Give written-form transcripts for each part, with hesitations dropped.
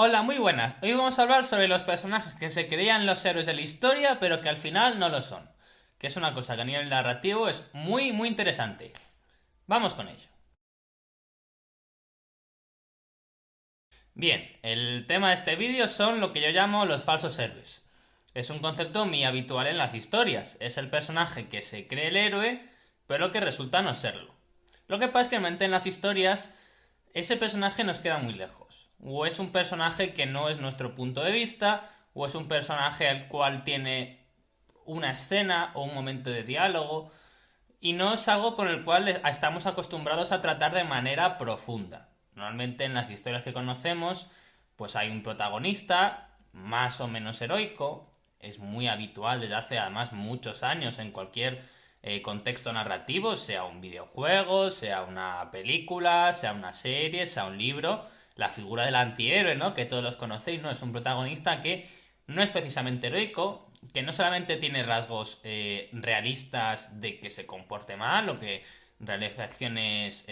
Hola, muy buenas. Hoy vamos a hablar sobre los personajes que se creían los héroes de la historia, pero que al final no lo son. Que es una cosa que a nivel narrativo es muy interesante. Vamos con ello. Bien, el tema de este vídeo son lo que yo llamo los falsos héroes. Es un concepto muy habitual en las historias. Es el personaje que se cree el héroe, pero que resulta no serlo. Lo que pasa es que normalmente en las historias ese personaje nos queda muy lejos. O es un personaje que no es nuestro punto de vista, o es un personaje al cual tiene una escena o un momento de diálogo, y no es algo con el cual estamos acostumbrados a tratar de manera profunda. Normalmente en las historias que conocemos, pues hay un protagonista más o menos heroico, es muy habitual desde hace además muchos años en cualquier contexto narrativo, sea un videojuego, sea una película, sea una serie, sea un libro, la figura del antihéroe, ¿no? Que todos los conocéis, ¿no? Es un protagonista que no es precisamente heroico, que no solamente tiene rasgos realistas de que se comporte mal o que realice acciones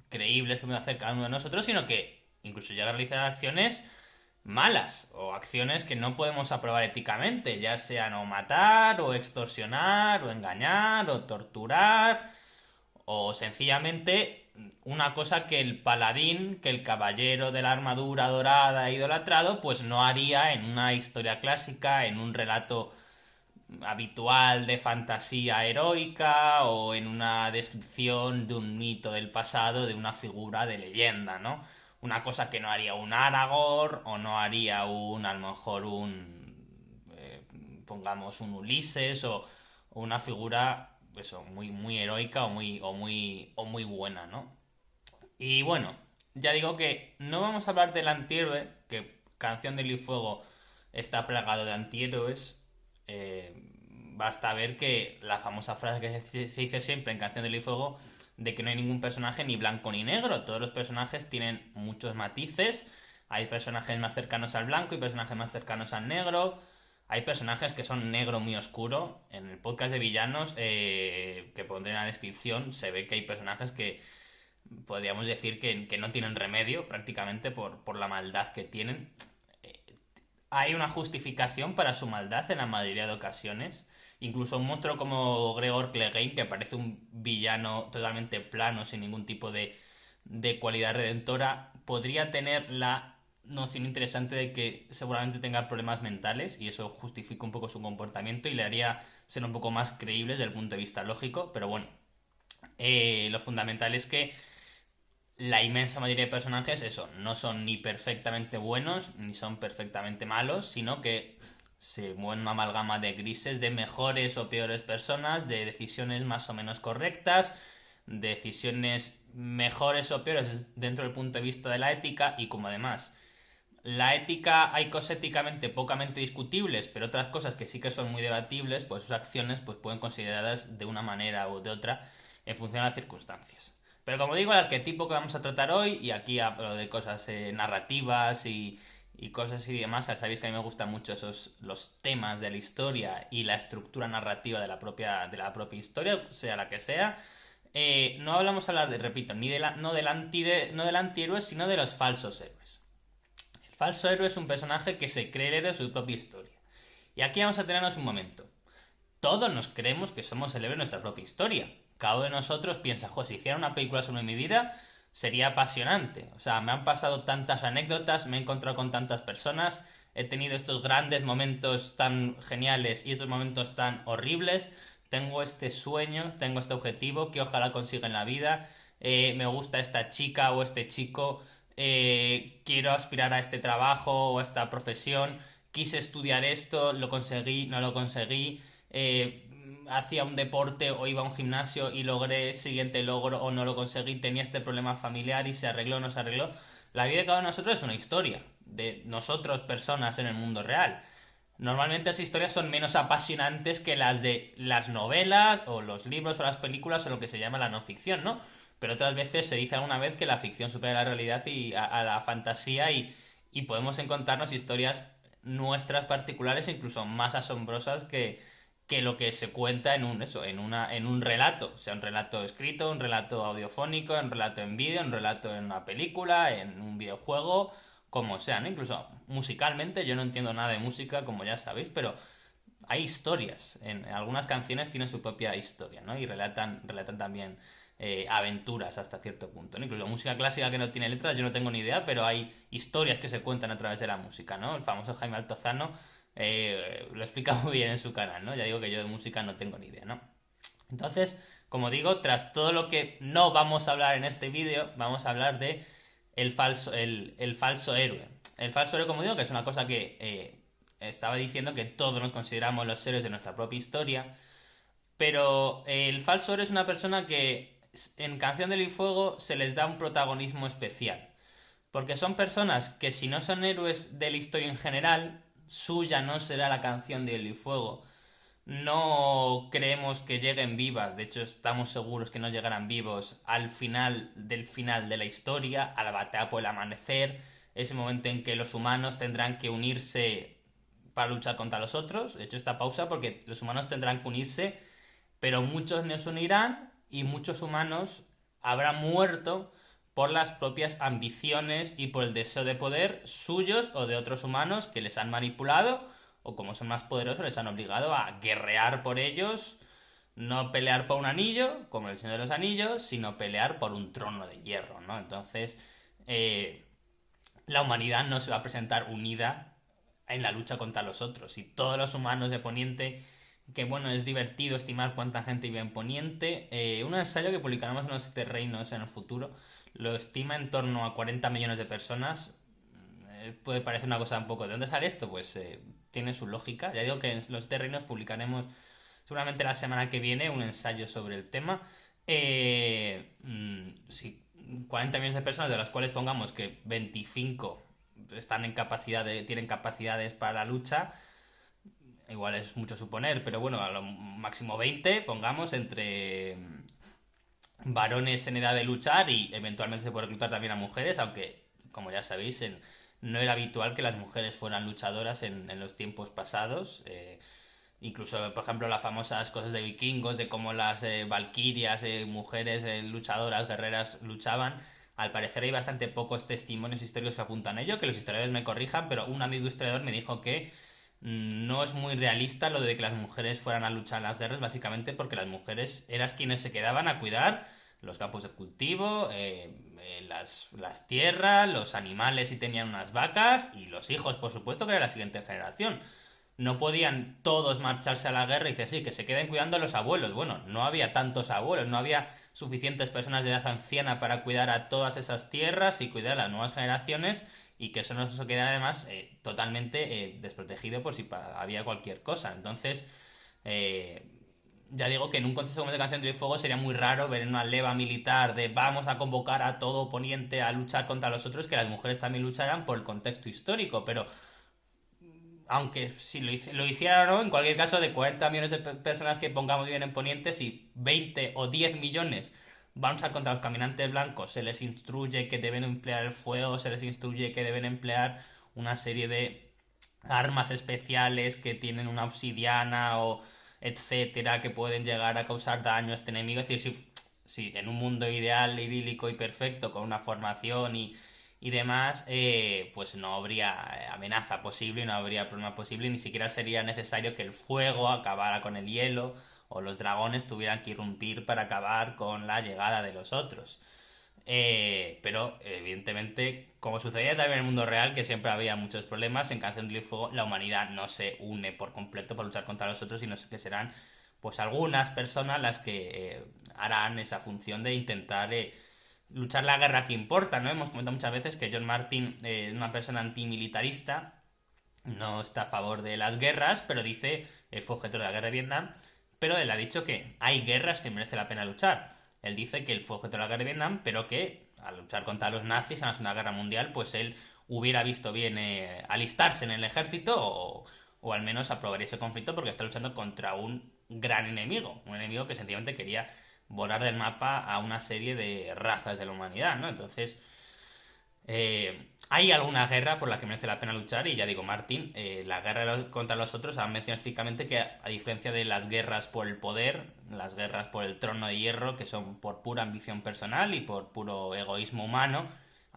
creíbles que puede hacer cada uno de nosotros, sino que incluso llega a realizar acciones malas o acciones que no podemos aprobar éticamente, ya sean o matar, o extorsionar, o engañar, o torturar, o sencillamente una cosa que el paladín, que el caballero de la armadura dorada e idolatrado, pues no haría en una historia clásica, en un relato habitual de fantasía heroica o en una descripción de un mito del pasado, de una figura de leyenda, ¿no? Una cosa que no haría un Aragorn o no haría a lo mejor pongamos un Ulises o una figura, eso, muy heroica o muy buena, ¿no? Y bueno, ya digo que no vamos a hablar del antihéroe, que Canción de Hielo y Fuego está plagado de antihéroes. Basta ver que la famosa frase que se dice siempre en Canción de Hielo y Fuego de que no hay ningún personaje ni blanco ni negro. Todos los personajes tienen muchos matices. Hay personajes más cercanos al blanco y personajes más cercanos al negro. Hay personajes que son negro muy oscuro. En el podcast de villanos que pondré en la descripción se ve que hay personajes que podríamos decir que no tienen remedio prácticamente por la maldad que tienen. Hay una justificación para su maldad en la mayoría de ocasiones. Incluso un monstruo como Gregor Clegane, que parece un villano totalmente plano, sin ningún tipo de cualidad redentora, podría tener la noción interesante de que seguramente tenga problemas mentales y eso justifica un poco su comportamiento y le haría ser un poco más creíble desde el punto de vista lógico. Pero bueno, lo fundamental es que la inmensa mayoría de personajes, eso, no son ni perfectamente buenos ni son perfectamente malos, sino que se mueven una amalgama de grises, de mejores o peores personas, de decisiones más o menos correctas, de decisiones mejores o peores dentro del punto de vista de la ética, y como además la ética, hay cosas éticamente pocamente discutibles, pero otras cosas que sí que son muy debatibles, pues sus acciones pues pueden consideradas de una manera u de otra en función de las circunstancias. Pero como digo, el arquetipo que vamos a tratar hoy, y aquí hablo de cosas narrativas y cosas y demás, ya sabéis que a mí me gustan mucho los temas de la historia y la estructura narrativa de la propia historia, sea la que sea. No hablamos hablar de, repito, no del antihéroe, sino de los falsos héroes. El falso héroe es un personaje que se cree el héroe de su propia historia. Y aquí vamos a tenernos un momento. Todos nos creemos que somos el héroe de nuestra propia historia. Cada uno de nosotros piensa, joder, si hiciera una película sobre mi vida, sería apasionante. O sea, me han pasado tantas anécdotas, me he encontrado con tantas personas, he tenido estos grandes momentos tan geniales y estos momentos tan horribles. Tengo este sueño, tengo este objetivo que ojalá consiga en la vida. Me gusta esta chica o este chico. Quiero aspirar a este trabajo o a esta profesión. Quise estudiar esto, lo conseguí, no lo conseguí. Hacía un deporte o iba a un gimnasio y logré siguiente logro o no lo conseguí, tenía este problema familiar y se arregló o no se arregló. La vida de cada uno de nosotros es una historia de nosotros, personas en el mundo real. Normalmente esas historias son menos apasionantes que las de las novelas o los libros o las películas o lo que se llama la no ficción, ¿no? Pero otras veces se dice alguna vez que la ficción supera la realidad y a la fantasía y podemos encontrarnos historias nuestras particulares incluso más asombrosas que lo que se cuenta en un relato, sea un relato escrito, un relato audiofónico, un relato en vídeo, un relato en una película, en un videojuego como sea, ¿no? Incluso musicalmente, yo no entiendo nada de música, como ya sabéis, pero hay historias. En algunas canciones tienen su propia historia, ¿no? Y relatan también aventuras hasta cierto punto, ¿no? Incluso música clásica que no tiene letras, yo no tengo ni idea, pero hay historias que se cuentan a través de la música, ¿no? El famoso Jaime Altozano lo explica muy bien en su canal, ¿no? Ya digo que yo de música no tengo ni idea, ¿no? Entonces, como digo, tras todo lo que no vamos a hablar en este vídeo, vamos a hablar de el falso héroe. El falso héroe, como digo, que es una cosa que estaba diciendo que todos nos consideramos los héroes de nuestra propia historia, pero el falso héroe es una persona que en Canción del Fuego se les da un protagonismo especial. Porque son personas que si no son héroes de la historia en general, suya no será la canción de Hielo y Fuego. No creemos que lleguen vivas, de hecho estamos seguros que no llegarán vivos al final de la historia, a la batalla por el amanecer, ese momento en que los humanos tendrán que unirse para luchar contra los otros. De hecho, esta pausa porque los humanos tendrán que unirse, pero muchos no se unirán y muchos humanos habrán muerto por las propias ambiciones y por el deseo de poder suyos o de otros humanos que les han manipulado o como son más poderosos les han obligado a guerrear por ellos, no pelear por un anillo, como el Señor de los Anillos, sino pelear por un trono de hierro, ¿no? Entonces, la humanidad no se va a presentar unida en la lucha contra los otros. Y todos los humanos de Poniente, que bueno, es divertido estimar cuánta gente vive en Poniente, un ensayo que publicaremos en los Siete Reinos en el futuro, lo estima en torno a 40 millones de personas. Puede parecer una cosa un poco... ¿De dónde sale esto? Pues tiene su lógica. Ya digo que en los terrenos publicaremos seguramente la semana que viene un ensayo sobre el tema. Sí, 40 millones de personas, de las cuales pongamos que 25 están en tienen capacidades para la lucha. Igual es mucho suponer, pero bueno, a lo máximo 20, pongamos, entre varones en edad de luchar y eventualmente se puede reclutar también a mujeres, aunque, como ya sabéis, no era habitual que las mujeres fueran luchadoras en los tiempos pasados. Incluso, por ejemplo, las famosas cosas de vikingos, de cómo las valquirias, mujeres luchadoras, guerreras, luchaban. Al parecer hay bastante pocos testimonios históricos que apuntan a ello, que los historiadores me corrijan, pero un amigo historiador me dijo que no es muy realista lo de que las mujeres fueran a luchar en las guerras, básicamente porque las mujeres eran quienes se quedaban a cuidar los campos de cultivo, las tierras, los animales si tenían unas vacas y los hijos, por supuesto, que era la siguiente generación. No podían todos marcharse a la guerra y decir, sí, que se queden cuidando a los abuelos. Bueno, no había tantos abuelos, no había suficientes personas de edad anciana para cuidar a todas esas tierras y cuidar a las nuevas generaciones y que eso no se quedara además totalmente desprotegido por si había cualquier cosa. Entonces, ya digo que en un contexto como de Canción de Fuego sería muy raro ver en una leva militar de vamos a convocar a todo Poniente a luchar contra los otros, que las mujeres también lucharan por el contexto histórico, pero aunque si lo hicieran o no, en cualquier caso, de 40 millones de personas que pongamos bien en Poniente, si 20 o 10 millones van a luchar contra los caminantes blancos, se les instruye que deben emplear el fuego, se les instruye que deben emplear una serie de armas especiales que tienen una obsidiana o etcétera, que pueden llegar a causar daño a este enemigo. Es decir, si en un mundo ideal, idílico y perfecto, con una formación y demás, pues no habría amenaza posible, no habría problema posible, ni siquiera sería necesario que el fuego acabara con el hielo o los dragones tuvieran que irrumpir para acabar con la llegada de los otros. Pero evidentemente, como sucedía también en el mundo real, que siempre había muchos problemas, en Canción del Fuego la humanidad no se une por completo para luchar contra los otros, sino que serán pues algunas personas las que harán esa función de intentar luchar la guerra que importa, ¿no? Hemos comentado muchas veces que John Martin es una persona antimilitarista, no está a favor de las guerras, pero dice, él fue objeto de la guerra de Vietnam, pero él ha dicho que hay guerras que merece la pena luchar. Él dice que él fue objeto de la guerra de Vietnam, pero que al luchar contra los nazis en la Segunda Guerra Mundial, pues él hubiera visto bien alistarse en el ejército o al menos aprobar ese conflicto porque está luchando contra un gran enemigo, un enemigo que sencillamente quería borrar del mapa a una serie de razas de la humanidad, ¿no? Entonces, hay alguna guerra por la que merece la pena luchar y ya digo, Martin, la guerra contra los otros han mencionado específicamente que a diferencia de las guerras por el poder, las guerras por el trono de hierro, que son por pura ambición personal y por puro egoísmo humano,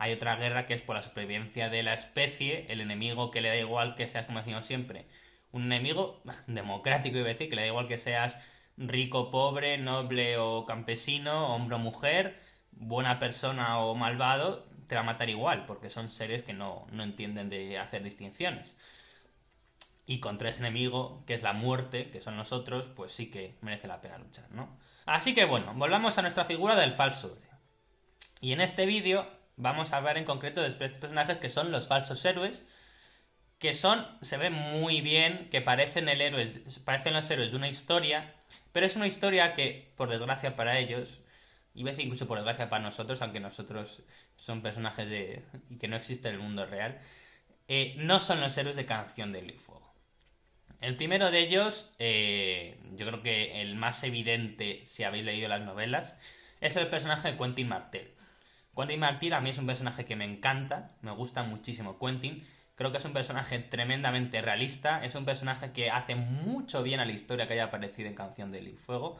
hay otra guerra que es por la supervivencia de la especie, el enemigo que le da igual que seas, como decimos siempre, un enemigo democrático, iba a decir, que le da igual que seas rico, pobre, noble o campesino, hombre o mujer, buena persona o malvado, te va a matar igual, porque son seres que no entienden de hacer distinciones. Y contra ese enemigo, que es la muerte, que son nosotros, pues sí que merece la pena luchar, ¿no? Así que bueno, volvamos a nuestra figura del falso héroe. Y en este vídeo vamos a hablar en concreto de estos personajes que son los falsos héroes, que se ve muy bien, que parecen los héroes de una historia, pero es una historia que, por desgracia para ellos, y a veces incluso por desgracia para nosotros, aunque nosotros son personajes y que no existe en el mundo real, no son los héroes de Canción de Hielo y Fuego. El primero de ellos, yo creo que el más evidente si habéis leído las novelas, es el personaje de Quentin Martel. Quentin Martel a mí es un personaje que me encanta, me gusta muchísimo Quentin. Creo que es un personaje tremendamente realista, es un personaje que hace mucho bien a la historia que haya aparecido en Canción de Hielo y Fuego.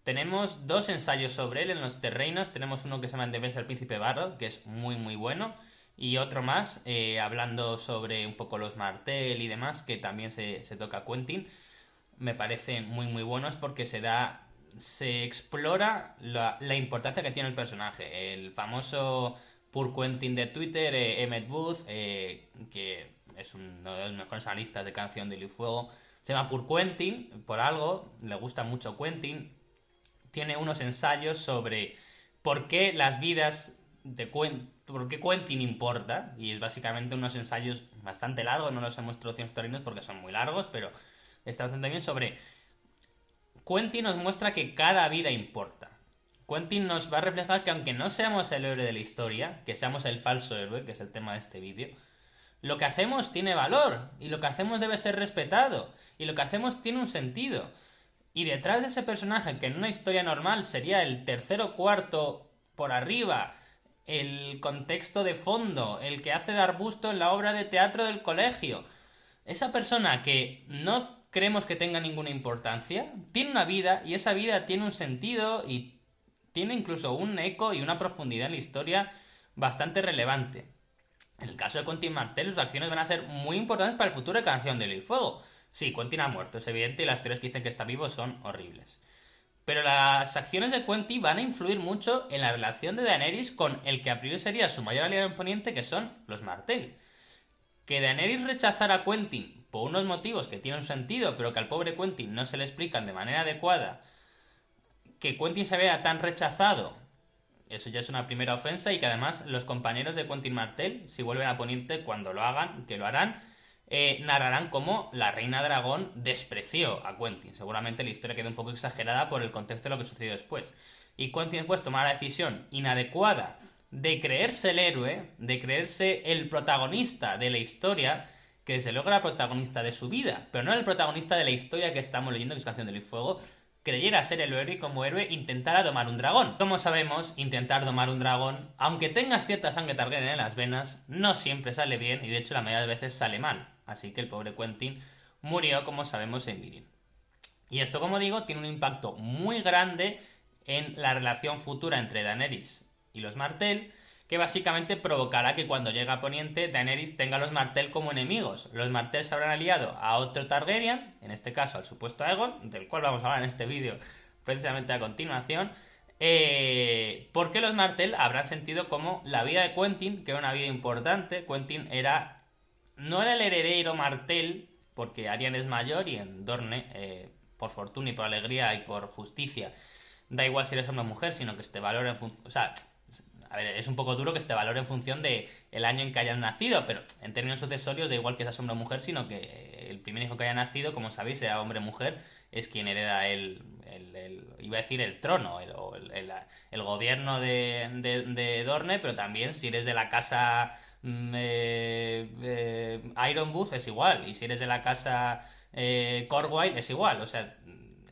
Tenemos 2 ensayos sobre él en los terrenos, tenemos uno que se llama En defensa del príncipe Barrow, que es muy muy bueno, y otro más hablando sobre un poco los Martel y demás, que también se toca Quentin. Me parecen muy muy buenos porque se explora la importancia que tiene el personaje. El famoso Poor Quentin de Twitter, Emmett Booth, que es uno de los mejores analistas de Canción de Hielo y Fuego, se llama Poor Quentin por algo, le gusta mucho Quentin. Tiene unos ensayos sobre por qué las vidas de por qué Quentin importa, y es básicamente unos ensayos bastante largos, no los hemos traducido en historias porque son muy largos, pero está bastante bien sobre... Quentin nos muestra que cada vida importa. Quentin nos va a reflejar que aunque no seamos el héroe de la historia, que seamos el falso héroe, que es el tema de este vídeo, lo que hacemos tiene valor, y lo que hacemos debe ser respetado, y lo que hacemos tiene un sentido. Y detrás de ese personaje, que en una historia normal sería el tercero o cuarto por arriba, el contexto de fondo, el que hace de arbusto en la obra de teatro del colegio, esa persona que no creemos que tenga ninguna importancia, tiene una vida y esa vida tiene un sentido y tiene incluso un eco y una profundidad en la historia bastante relevante. En el caso de Quentin Martel, sus acciones van a ser muy importantes para el futuro de Canción de Hielo y Fuego. Sí, Quentin ha muerto, es evidente, y las teorías que dicen que está vivo son horribles. Pero las acciones de Quentin van a influir mucho en la relación de Daenerys con el que a priori sería su mayor aliado oponente, que son los Martell. Que Daenerys rechazara a Quentin por unos motivos que tienen un sentido, pero que al pobre Quentin no se le explican de manera adecuada, que Quentin se vea tan rechazado, eso ya es una primera ofensa, y que además los compañeros de Quentin Martel, si vuelven a Poniente, cuando lo hagan, que lo harán, narrarán cómo la Reina Dragón despreció a Quentin. Seguramente la historia queda un poco exagerada por el contexto de lo que sucedió después. Y Quentin después tomará la decisión inadecuada de creerse el héroe, de creerse el protagonista de la historia, que desde luego era protagonista de su vida, pero no el protagonista de la historia que estamos leyendo, que es Canción del Hielo y Fuego, creyera ser el héroe y como héroe intentara domar un dragón. Como sabemos, intentar domar un dragón, aunque tenga cierta sangre Targaryen en las venas, no siempre sale bien y de hecho la mayoría de veces sale mal. Así que el pobre Quentin murió, como sabemos, en Meereen. Y esto, como digo, tiene un impacto muy grande en la relación futura entre Daenerys y los Martell, que básicamente provocará que cuando llegue a Poniente Daenerys tenga a los Martell como enemigos. Los Martell se habrán aliado a otro Targaryen, en este caso al supuesto Aegon, del cual vamos a hablar en este vídeo precisamente a continuación, porque los Martell habrán sentido como la vida de Quentin, que era una vida importante. Quentin no era el heredero Martell, porque Aryan es mayor y en Dorne, por fortuna y por alegría y por justicia, da igual si eres hombre o mujer, sino que te valora en función... O sea, a ver, es un poco duro que te valore en función de el año en que hayan nacido, pero en términos sucesorios da igual que seas hombre o mujer, sino que el primer hijo que haya nacido, como sabéis, sea hombre o mujer, es quien hereda iba a decir el trono, el gobierno de Dorne, pero también si eres de la casa Ironbooth es igual, y si eres de la casa Cornwall es igual, o sea,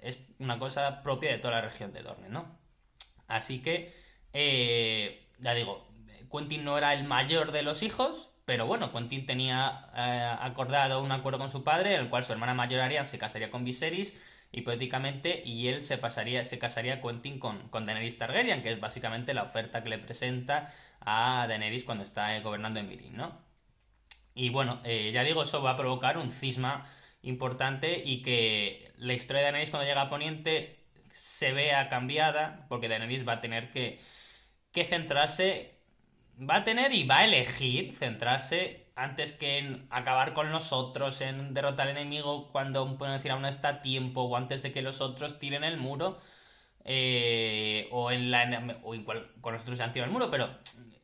es una cosa propia de toda la región de Dorne, ¿no? Así que ya digo, Quentin no era el mayor de los hijos, pero bueno, Quentin tenía acordado un acuerdo con su padre, en el cual su hermana mayor Arya se casaría con Viserys, hipotéticamente, y él se casaría Quentyn con Daenerys Targaryen, que es básicamente la oferta que le presenta a Daenerys cuando está gobernando en Meereen, ¿no? Y bueno, ya digo, eso va a provocar un cisma importante y que la historia de Daenerys cuando llega a Poniente se vea cambiada, porque Daenerys va a tener que centrarse, va a tener y va a elegir centrarse antes que en acabar con los otros, en derrotar al enemigo cuando, pueden decir, aún está a tiempo, o antes de que los otros tiren el muro, con los otros han tirado el muro, pero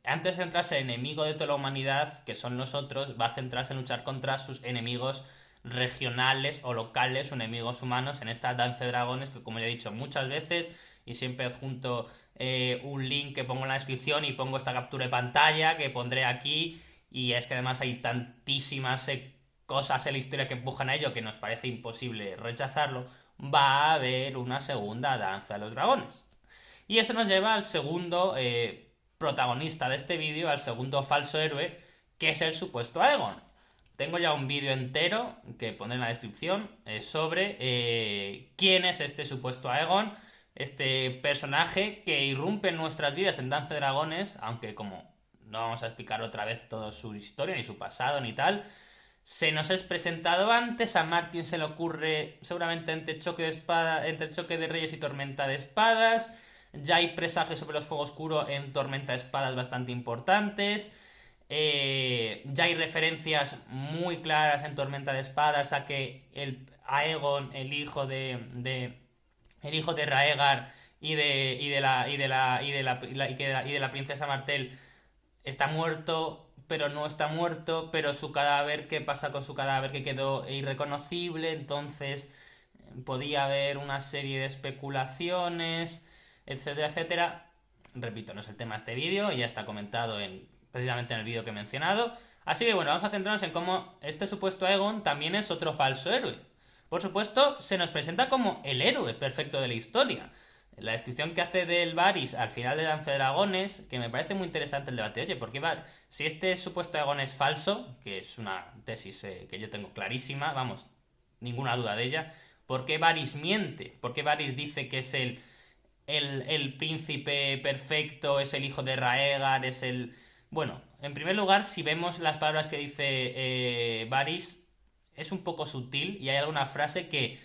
antes de centrarse en enemigo de toda la humanidad, que son los otros, va a centrarse en luchar contra sus enemigos regionales o locales o enemigos humanos en esta danza de dragones que, como ya he dicho muchas veces, y siempre adjunto un link que pongo en la descripción y pongo esta captura de pantalla que pondré aquí, y es que además hay tantísimas cosas en la historia que empujan a ello que nos parece imposible rechazarlo. Va a haber una segunda danza de los dragones. Y eso nos lleva al segundo protagonista de este vídeo, al segundo falso héroe, que es el supuesto Aegon. Tengo ya un vídeo entero que pondré en la descripción sobre quién es este supuesto Aegon, este personaje que irrumpe en nuestras vidas en Danza de Dragones, aunque como no vamos a explicar otra vez toda su historia, ni su pasado, ni tal, se nos es presentado antes. A Martin se le ocurre seguramente entre choque de reyes y tormenta de espadas. Ya hay presagios sobre los fuego oscuro en tormenta de espadas bastante importantes. Ya hay referencias muy claras en tormenta de espadas a que el Aegon, el hijo de Raegar y de la princesa Martell, está muerto, pero no está muerto, pero su cadáver, ¿qué pasa con su cadáver? Que quedó irreconocible, entonces podía haber una serie de especulaciones, etcétera, etcétera. Repito, no es el tema de este vídeo, ya está comentado precisamente en el vídeo que he mencionado. Así que bueno, vamos a centrarnos en cómo este supuesto Aegon también es otro falso héroe. Por supuesto, se nos presenta como el héroe perfecto de la historia. La descripción que hace del Varys al final de Danza de Dragones, que me parece muy interesante el debate. Oye, ¿por qué si este supuesto Aegon es falso, que es una tesis que yo tengo clarísima, vamos, ninguna duda de ella, ¿por qué Varys miente? ¿Por qué Varys dice que es el príncipe perfecto, es el hijo de Raegar, es el... Bueno, en primer lugar, si vemos las palabras que dice Varys, es un poco sutil y hay alguna frase que,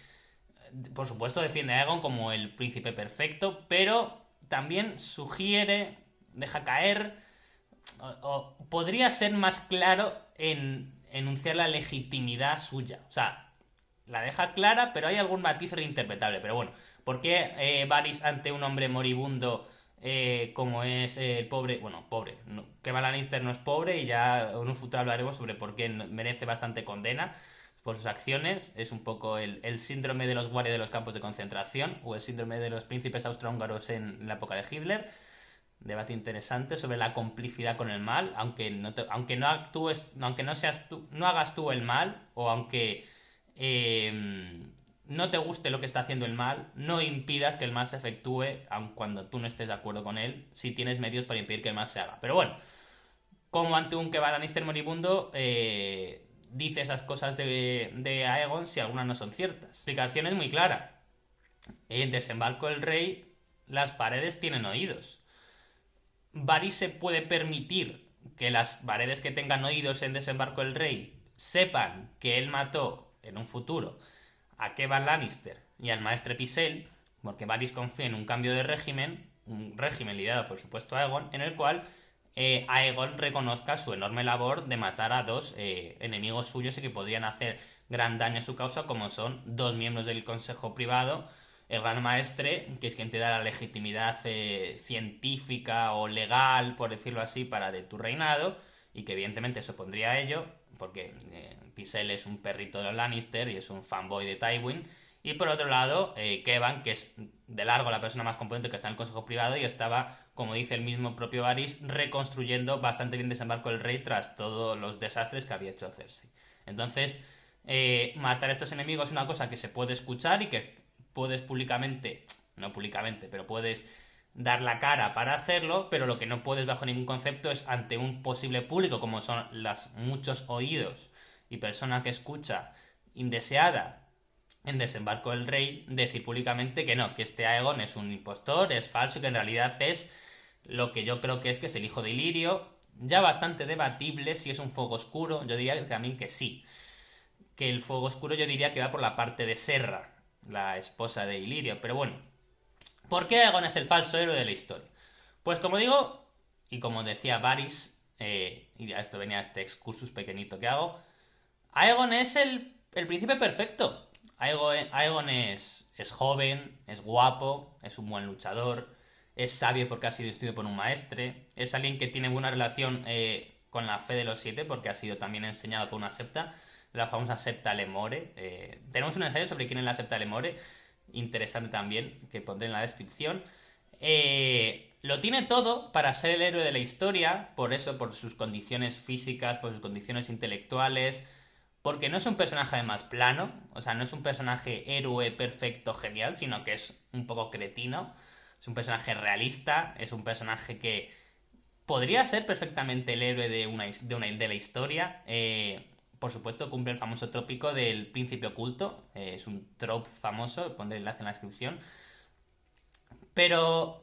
por supuesto, defiende a Aegon como el príncipe perfecto, pero también sugiere, deja caer, o podría ser más claro en enunciar la legitimidad suya. O sea, la deja clara, pero hay algún matiz reinterpretable. Pero bueno, ¿por qué Varys ante un hombre moribundo como es el pobre? Bueno, pobre. No, Kevan Lannister no es pobre y ya en un futuro hablaremos sobre por qué merece bastante condena por sus acciones. Es un poco el síndrome de los guardias de los campos de concentración o el síndrome de los príncipes austrohúngaros en la época de Hitler. Debate interesante sobre la complicidad con el mal, aunque no actúes, aunque no seas tú, no hagas tú el mal, o aunque no te guste lo que está haciendo el mal, no impidas que el mal se efectúe, aun cuando tú no estés de acuerdo con él, si tienes medios para impedir que el mal se haga. Pero bueno, como ante un Kevan Lannister moribundo dice esas cosas de Aegon si algunas no son ciertas. La explicación es muy clara. En Desembarco del Rey las paredes tienen oídos. Varys se puede permitir que las paredes que tengan oídos en Desembarco del Rey sepan que él mató en un futuro a Kevan Lannister y al maestre Pycelle, porque Varys confía en un cambio de régimen, un régimen liderado por supuesto Aegon, en el cual Aegon reconozca su enorme labor de matar a dos enemigos suyos y que podrían hacer gran daño a su causa, como son dos miembros del Consejo Privado, el Gran Maestre, que es quien te da la legitimidad científica o legal, por decirlo así, para de tu reinado, y que evidentemente se opondría a ello, porque Pycelle es un perrito de los Lannister y es un fanboy de Tywin. Y por otro lado, Kevan, que es de largo la persona más competente que está en el Consejo Privado y estaba, como dice el mismo propio Varys, reconstruyendo bastante bien Desembarco del Rey tras todos los desastres que había hecho Cersei. Entonces, matar a estos enemigos es una cosa que se puede escuchar y que puedes no públicamente, pero puedes dar la cara para hacerlo, pero lo que no puedes bajo ningún concepto es ante un posible público, como son muchos oídos y persona que escucha indeseada en Desembarco del Rey, decir públicamente que no, que este Aegon es un impostor, es falso y que en realidad es lo que yo creo que es el hijo de Ilirio. Ya bastante debatible si es un fuego oscuro, yo diría también que sí. Que el fuego oscuro yo diría que va por la parte de Serra, la esposa de Ilirio. Pero bueno, ¿por qué Aegon es el falso héroe de la historia? Pues como digo, y como decía Varys, y a esto venía este excursus pequeñito que hago, Aegon es el príncipe perfecto. Aegon es joven, es guapo, es un buen luchador, es sabio porque ha sido instruido por un maestre, es alguien que tiene buena relación con la fe de los siete porque ha sido también enseñado por una septa, la famosa septa Lemore. Tenemos un ensayo sobre quién es la septa Lemore, interesante también, que pondré en la descripción. Lo tiene todo para ser el héroe de la historia, por eso, por sus condiciones físicas, por sus condiciones intelectuales, porque no es un personaje además plano, o sea, no es un personaje héroe perfecto, genial, sino que es un poco cretino, es un personaje realista, es un personaje que podría ser perfectamente el héroe de la historia. Por supuesto, cumple el famoso trópico del príncipe oculto, es un trope famoso, pondré el enlace en la descripción, pero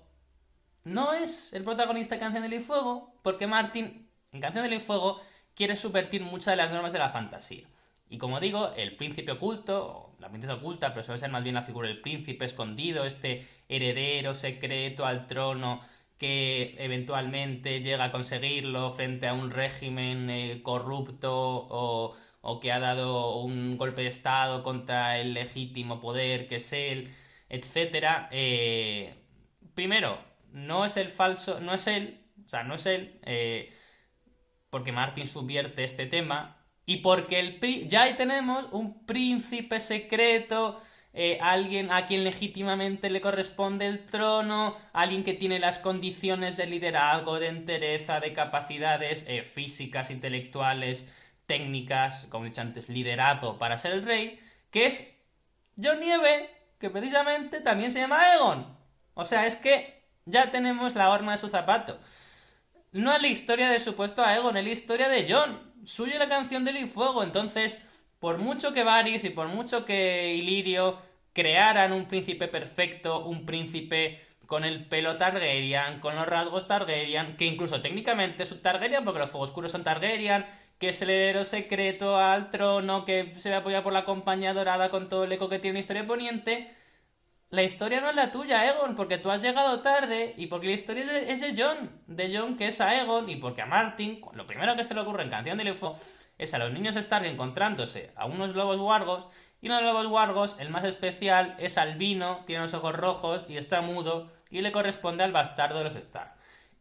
no es el protagonista de Canción del Fuego, porque Martin, en Canción del Fuego, quiere subvertir muchas de las normas de la fantasía. Y como digo, el príncipe oculto, o la princesa oculta, pero suele ser más bien la figura del príncipe escondido, este heredero secreto al trono que eventualmente llega a conseguirlo frente a un régimen corrupto o que ha dado un golpe de estado contra el legítimo poder que es él, etcétera. Primero, no es el falso, no es él, o sea, no es él, porque Martin subvierte este tema y porque ya ahí tenemos un príncipe secreto, alguien a quien legítimamente le corresponde el trono, alguien que tiene las condiciones de liderazgo, de entereza, de capacidades físicas, intelectuales, técnicas, como he dicho antes, liderazgo para ser el rey, que es Jon Nieve, que precisamente también se llama Aegon. O sea, es que ya tenemos la horma de su zapato. No es la historia del supuesto Aegon, es la historia de Jon. Suyo la canción del fuego. Entonces, por mucho que Varys y por mucho que Ilirio crearan un príncipe perfecto, un príncipe con el pelo Targaryen, con los rasgos Targaryen, que incluso técnicamente es un Targaryen, porque los fuegos oscuros son Targaryen, que es el heredero secreto al trono, que se le apoya por la compañía dorada con todo el eco que tiene una historia poniente. La historia no es la tuya, Aegon, porque tú has llegado tarde y porque la historia es de Jon que es Aegon, y porque a Martin, lo primero que se le ocurre en Canción del Fuego es a los niños Stark encontrándose a unos lobos wargos, y uno de los lobos wargos, el más especial, es albino, tiene los ojos rojos y está mudo, y le corresponde al bastardo de los Stark.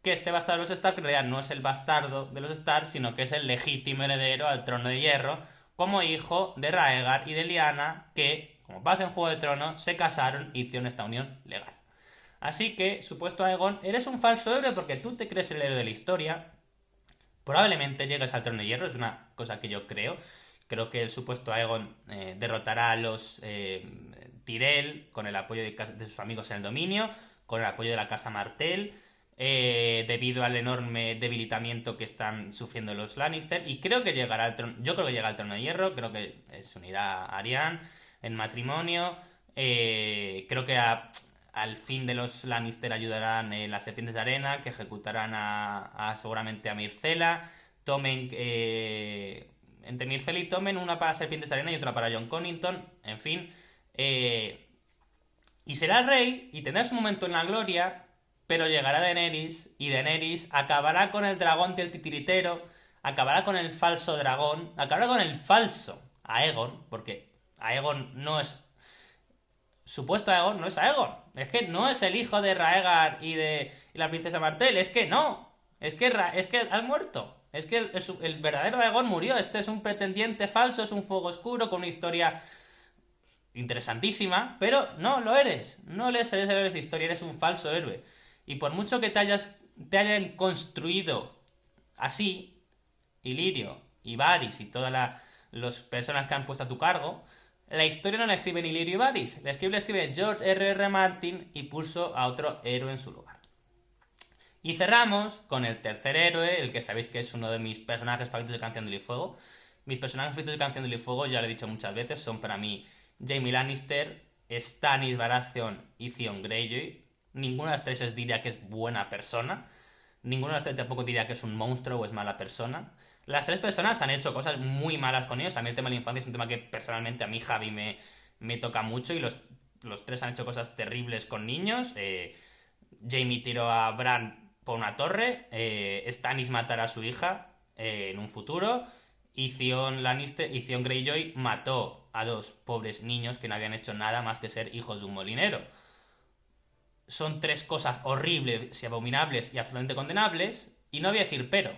Que este bastardo de los Stark en realidad no es el bastardo de los Stark, sino que es el legítimo heredero al trono de hierro, como hijo de Raegar y de Lyanna, que, como pasa en Juego de Tronos, se casaron y hicieron esta unión legal. Así que, supuesto Aegon, eres un falso héroe porque tú te crees el héroe de la historia. Probablemente llegues al trono de hierro, es una cosa que yo creo. Creo que el supuesto Aegon derrotará a los Tyrell con el apoyo de sus amigos en el dominio, con el apoyo de la casa Martell, debido al enorme debilitamiento que están sufriendo los Lannister, y creo que llegará al trono. Yo creo que llega al trono de hierro, creo que se unirá a Arianne en matrimonio. Creo que al fin de los Lannister ayudarán las serpientes de arena, que ejecutarán seguramente a Myrcella. Tomen entre Myrcella y Tommen, una para serpientes de arena y otra para Jon Connington. En fin, y será el rey y tendrá su momento en la gloria, pero llegará Daenerys y Daenerys acabará con el dragón del titiritero, acabará con el falso dragón, acabará con el falso Aegon, porque Aegon no es... Supuesto Aegon no es Aegon. Es que no es el hijo de Raegar y la princesa Martell. Es que no. Es que has muerto. Es que el verdadero Aegon murió. Este es un pretendiente falso, es un fuego oscuro con una historia interesantísima, pero no lo eres. No eres el héroe de la historia, eres un falso héroe. Y por mucho que te hayan construido así, Ilirio y Varys y todas las personas que han puesto a tu cargo, la historia no la escribe ni Ilirio y Varys, la escribe George R.R. Martin y puso a otro héroe en su lugar. Y cerramos con el tercer héroe, el que sabéis que es uno de mis personajes favoritos de Canción del Fuego. Mis personajes favoritos de Canción del Fuego, ya lo he dicho muchas veces, son para mí Jaime Lannister, Stannis Baratheon y Theon Greyjoy. Ninguna de las tres os diría que es buena persona. Ninguna de las tres tampoco diría que es un monstruo o es mala persona. Las tres personas han hecho cosas muy malas con ellos. A mí el tema de la infancia es un tema que personalmente a mí, Javi, me toca mucho y los tres han hecho cosas terribles con niños. Jaime tiró a Bran por una torre. Stannis matará a su hija en un futuro. Y Theon Lannister y Theon Greyjoy mató a dos pobres niños que no habían hecho nada más que ser hijos de un molinero. Son tres cosas horribles y abominables y absolutamente condenables. Y no voy a decir pero.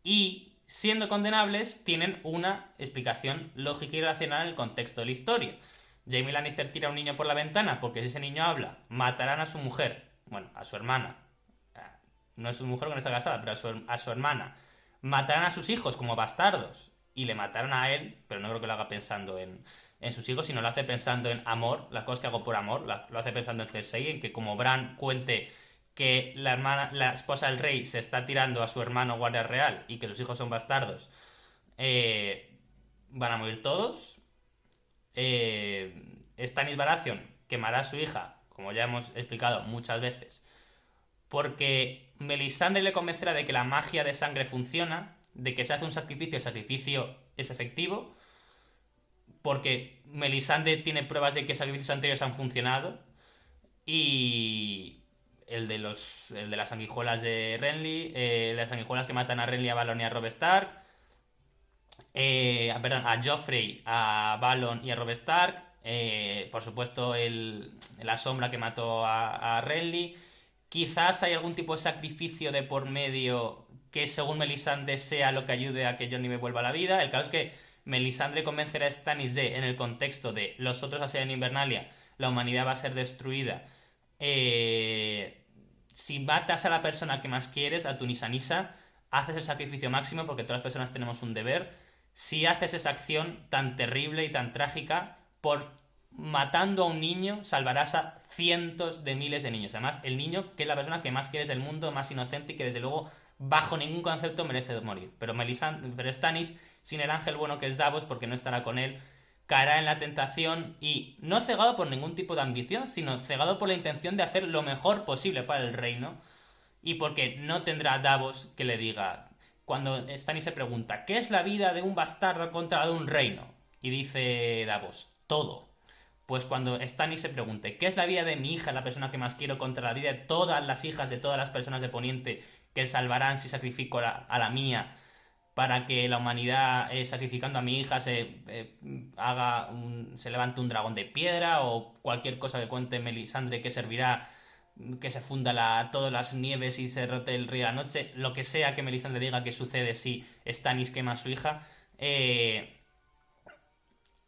Y siendo condenables, tienen una explicación lógica y racional en el contexto de la historia. Jaime Lannister tira a un niño por la ventana porque si ese niño habla, matarán a su mujer, bueno, a su hermana. No es su mujer que no está casada, pero a su hermana. Matarán a sus hijos como bastardos y le matarán a él, pero no creo que lo haga pensando en sus hijos, sino lo hace pensando en amor, las cosas que hago por amor, lo hace pensando en Cersei, en que como Bran cuente que la esposa del rey se está tirando a su hermano guardia real y que sus hijos son bastardos, van a morir todos. Stannis Baratheon quemará a su hija, como ya hemos explicado muchas veces, porque Melisandre le convencerá de que la magia de sangre funciona, de que se hace un sacrificio, el sacrificio es efectivo, porque Melisandre tiene pruebas de que sacrificios anteriores han funcionado, y el de las sanguijuelas de Renly, las sanguijuelas que matan a Renly, a Balon y a Robb Stark, perdón, a Joffrey, a Balon y a Robb Stark, por supuesto la sombra que mató a Renly. Quizás hay algún tipo de sacrificio de por medio que según Melisandre sea lo que ayude a que Jon me vuelva a la vida. El caso es que Melisandre convencerá a Stannis en el contexto de los otros asean Invernalia, la humanidad va a ser destruida. Si matas a la persona que más quieres, a tu Nisa, haces el sacrificio máximo porque todas las personas tenemos un deber. Si haces esa acción tan terrible y tan trágica, por matando a un niño salvarás a cientos de miles de niños. Además, el niño, que es la persona que más quieres del mundo, más inocente y que desde luego bajo ningún concepto merece morir. Pero Stannis, sin el ángel bueno que es Davos, porque no estará con él, caerá en la tentación y no cegado por ningún tipo de ambición, sino cegado por la intención de hacer lo mejor posible para el reino, y porque no tendrá a Davos que le diga, cuando Stannis se pregunta ¿qué es la vida de un bastardo contra la de un reino? Y dice Davos, todo. Pues cuando Stannis se pregunte ¿qué es la vida de mi hija, la persona que más quiero, contra la vida de todas las hijas de todas las personas de Poniente que salvarán si sacrifico a la mía, para que la humanidad, sacrificando a mi hija, se levante un dragón de piedra, o cualquier cosa que cuente Melisandre que servirá que se funda todas las nieves y se rote el río de la noche, lo que sea que Melisandre diga que sucede si Stannis quema a su hija,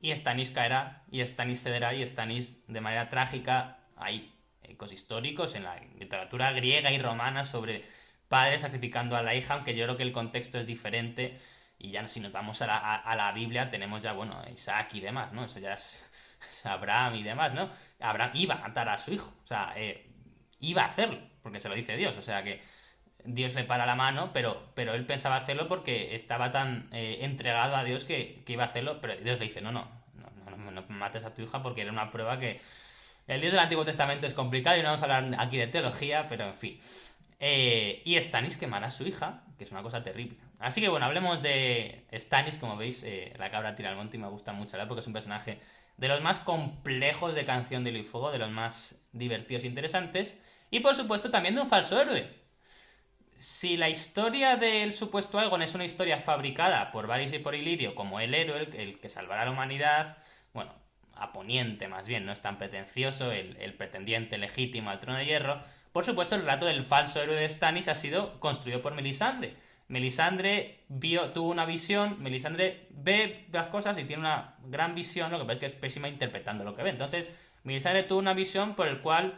y Stannis caerá, y Stannis cederá, y Stannis, de manera trágica, hay ecos históricos en la literatura griega y romana sobre padres sacrificando a la hija, aunque yo creo que el contexto es diferente, y ya si nos vamos a la Biblia tenemos ya, bueno, Isaac y demás, ¿no? Eso ya es Abraham y demás, ¿no? Abraham iba a matar a su hijo, o sea, iba a hacerlo, porque se lo dice Dios, o sea que Dios le para la mano, pero él pensaba hacerlo porque estaba tan entregado a Dios que iba a hacerlo, pero Dios le dice, no mates a tu hija porque era una prueba que... El Dios del Antiguo Testamento es complicado y no vamos a hablar aquí de teología, pero en fin. Y Stannis quemará a su hija, que es una cosa terrible. Así que bueno, hablemos de Stannis, como veis, la cabra tira al monte, y me gusta mucho hablar porque es un personaje de los más complejos de Canción de Hielo y Fuego, de los más divertidos e interesantes, y por supuesto también de un falso héroe. Si la historia del supuesto Aegon es una historia fabricada por Varys y por Illyrio como el héroe, el que salvará a la humanidad, bueno, a Poniente más bien, no es tan pretencioso, el pretendiente legítimo al trono de hierro, por supuesto el relato del falso héroe de Stannis ha sido construido por Melisandre. Melisandre tuvo una visión, Melisandre ve las cosas y tiene una gran visión, lo que pasa es que es pésima interpretando lo que ve. Entonces, Melisandre tuvo una visión por el cual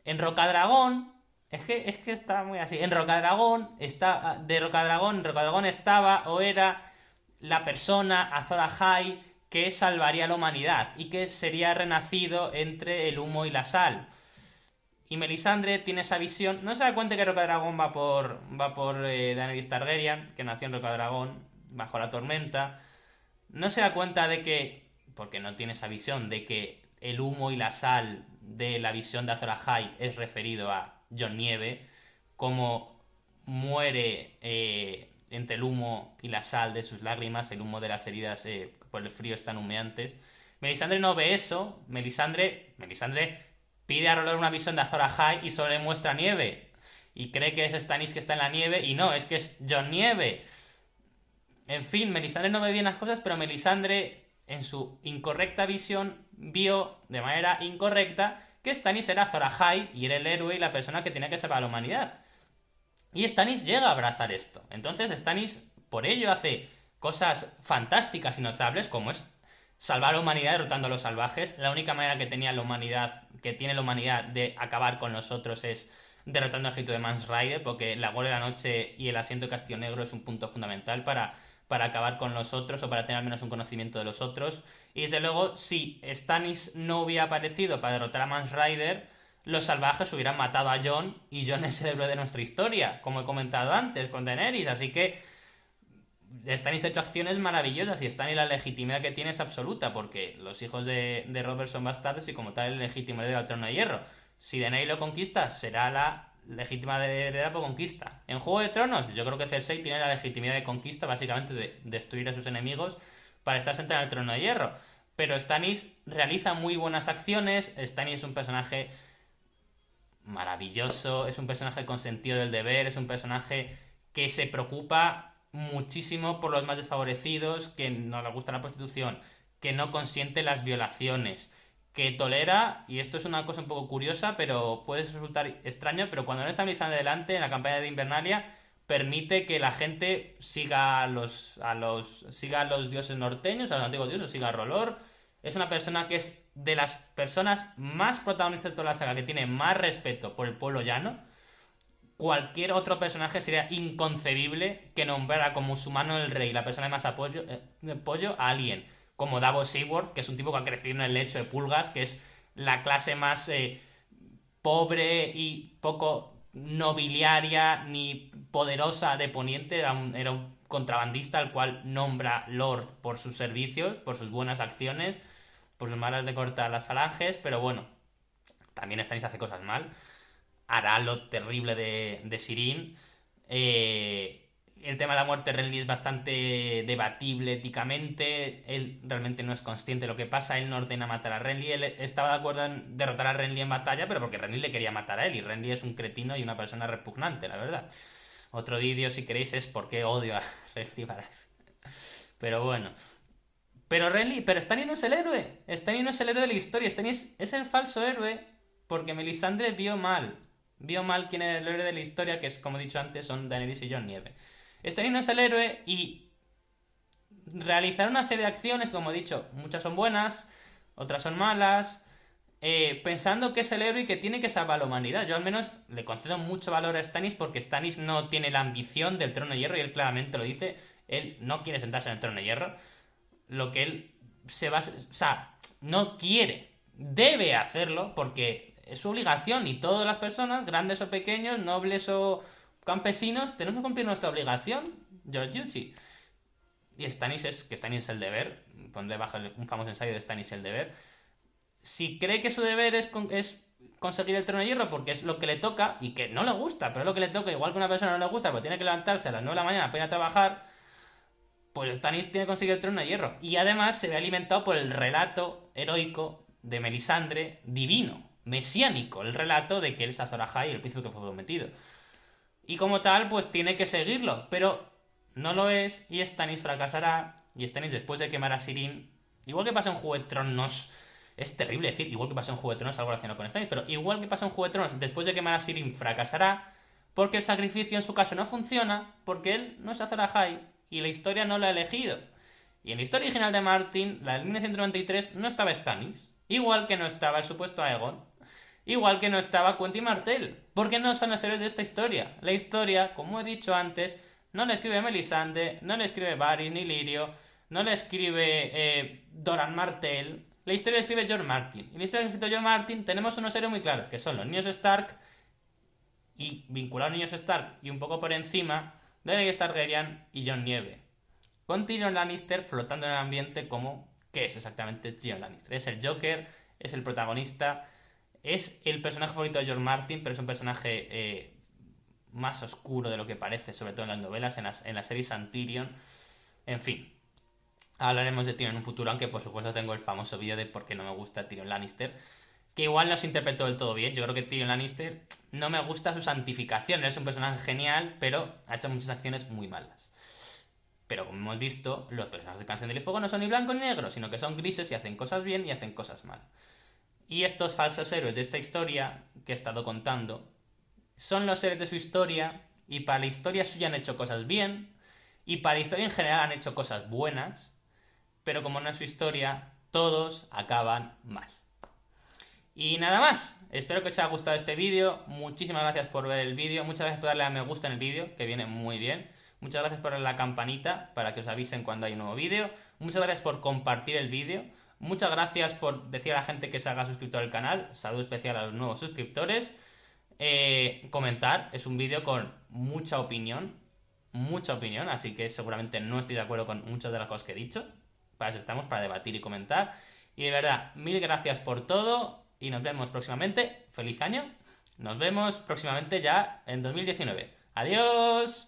en Rocadragón, es que está muy así, en Rocadragón estaba o era la persona, Azor Ahai, que salvaría a la humanidad y que sería renacido entre el humo y la sal. Y Melisandre tiene esa visión. No se da cuenta que Rocadragón va por Daenerys Targaryen, que nació en Rocadragón, bajo la tormenta. No se da cuenta de que porque no tiene esa visión de que el humo y la sal de la visión de Azor Ahai es referido a Jon Nieve, como muere entre el humo y la sal de sus lágrimas, el humo de las heridas por el frío están humeantes. Melisandre no ve eso. Melisandre pide a Rolor una visión de Azor Ahai y solo le muestra nieve. Y cree que es Stannis que está en la nieve y no, es que es Jon Nieve. En fin, Melisandre no ve bien las cosas, pero Melisandre, en su incorrecta visión, vio de manera incorrecta que Stannis era Azor Ahai y era el héroe y la persona que tenía que salvar a la humanidad. Y Stannis llega a abrazar esto. Entonces Stannis, por ello, hace cosas fantásticas y notables, como es salvar a la humanidad derrotando a los salvajes. La única manera que tiene la humanidad de acabar con los otros es derrotando al ejército de Mance Rayder, porque la Guardia de la Noche y el asiento de Castillo Negro es un punto fundamental para acabar con los otros o para tener al menos un conocimiento de los otros. Y desde luego, si Stannis no hubiera aparecido para derrotar a Mance Rayder, los salvajes hubieran matado a Jon y Jon es el héroe de nuestra historia, como he comentado antes con Daenerys, así que Stannis ha hecho acciones maravillosas y Stannis la legitimidad que tiene es absoluta, porque los hijos de Robert son bastardos y como tal el legítimo heredero al trono de hierro. Si Daenerys lo conquista, será la legítima heredera por conquista. En Juego de Tronos, yo creo que Cersei tiene la legitimidad de conquista, básicamente de destruir a sus enemigos para estar sentada en el trono de hierro. Pero Stannis realiza muy buenas acciones. Stannis es un personaje maravilloso, es un personaje con sentido del deber, es un personaje que se preocupa muchísimo por los más desfavorecidos, que no le gusta la prostitución, que no consiente las violaciones, que tolera, y esto es una cosa un poco curiosa, pero puede resultar extraño, pero cuando no está Melisandre delante en la campaña de Invernalia, permite que la gente siga a los dioses norteños, a los antiguos dioses, siga a Rolor. Es una persona que es de las personas más protagonistas de toda la saga, que tiene más respeto por el pueblo llano. Cualquier otro personaje sería inconcebible que nombrara como musulmano el rey, la persona de más apoyo a alguien como Davos Seaworth, que es un tipo que ha crecido en el lecho de pulgas, que es la clase más pobre y poco nobiliaria ni poderosa de Poniente. Era un contrabandista al cual nombra Lord por sus servicios, por sus buenas acciones, por sus malas de cortar las falanges, pero bueno, también Stannis hace cosas mal. Hará lo terrible de Siryn. El tema de la muerte de Renly es bastante debatible éticamente. Él realmente no es consciente de lo que pasa. Él no ordena matar a Renly. Él estaba de acuerdo en derrotar a Renly en batalla, pero porque Renly le quería matar a él. Y Renly es un cretino y una persona repugnante, la verdad. Otro vídeo, si queréis, es por qué odio a Renly Baratheon. Pero bueno. Pero Stannis no es el héroe. Stannis no es el héroe de la historia. Stannis es el falso héroe porque Melisandre vio mal. Vio mal quién era el héroe de la historia, que es, como he dicho antes, son Daenerys y Jon Nieve. Stannis no es el héroe y realizar una serie de acciones, como he dicho, muchas son buenas, otras son malas, pensando que es el héroe y que tiene que salvar a la humanidad. Yo al menos le concedo mucho valor a Stannis porque Stannis no tiene la ambición del trono de hierro y él claramente lo dice. Él no quiere sentarse en el trono de hierro. Lo que él no quiere, debe hacerlo porque es su obligación y todas las personas, grandes o pequeños, nobles o campesinos, tenemos que cumplir nuestra obligación, your duty. Y Stannis es el deber. Pondré bajo un famoso ensayo de Stannis el deber. Si cree que su deber es conseguir el trono de hierro porque es lo que le toca y que no le gusta, pero es lo que le toca, igual que a una persona no le gusta porque tiene que levantarse a las 9 de la mañana para ir a trabajar, pues Stannis tiene que conseguir el trono de hierro. Y además se ve alimentado por el relato heroico de Melisandre, divino, mesiánico, el relato de que él es Azor Ahai, el príncipe que fue prometido. Y como tal, pues tiene que seguirlo, pero no lo es y Stannis fracasará. Y Stannis, después de quemar a Siryn, igual que pasa en Juego de Tronos, es terrible decir, igual que pasa en Juego de Tronos, algo relacionado con Stannis, pero igual que pasa en Juego de Tronos, después de quemar a Siryn, fracasará, porque el sacrificio en su caso no funciona, porque él no es Azor Ahai y la historia no lo ha elegido. Y en la historia original de Martin, la del 1993, no estaba Stannis, igual que no estaba el supuesto Aegon. Igual que no estaba Quentyn Martell, porque no son los héroes de esta historia. La historia, como he dicho antes, no la escribe Melisandre, no la escribe Varys ni Lirio, no la escribe Doran Martell. La historia la escribe George Martin. Y en la historia que ha escrito George Martin tenemos unos héroes muy claros, que son los niños Stark, y vinculados a los niños Stark y un poco por encima, Daenerys Targaryen y Jon Nieve. Con Tyrion Lannister flotando en el ambiente como ¿qué es exactamente Tyrion Lannister? Es el Joker, es el protagonista, es el personaje favorito de George Martin, pero es un personaje más oscuro de lo que parece, sobre todo en las novelas, en la serie San Tyrion. En fin, hablaremos de Tyrion en un futuro, aunque por supuesto tengo el famoso vídeo de por qué no me gusta Tyrion Lannister, que igual no se interpretó del todo bien. Yo creo que Tyrion Lannister no me gusta su santificación. Él es un personaje genial, pero ha hecho muchas acciones muy malas. Pero como hemos visto, los personajes de Canción del Fuego no son ni blanco ni negro, sino que son grises y hacen cosas bien y hacen cosas mal. Y estos falsos héroes de esta historia que he estado contando son los héroes de su historia, y para la historia suya han hecho cosas bien, y para la historia en general han hecho cosas buenas, pero como no es su historia, todos acaban mal. Y nada más, espero que os haya gustado este vídeo, muchísimas gracias por ver el vídeo, muchas gracias por darle a me gusta en el vídeo, que viene muy bien, muchas gracias por darle a la campanita para que os avisen cuando hay un nuevo vídeo, muchas gracias por compartir el vídeo, muchas gracias por decir a la gente que se haga suscriptor al canal, saludo especial a los nuevos suscriptores, comentar, es un vídeo con mucha opinión, así que seguramente no estoy de acuerdo con muchas de las cosas que he dicho, para eso estamos, para debatir y comentar, y de verdad, mil gracias por todo. Y nos vemos próximamente. ¡Feliz año! Nos vemos próximamente ya en 2019. ¡Adiós!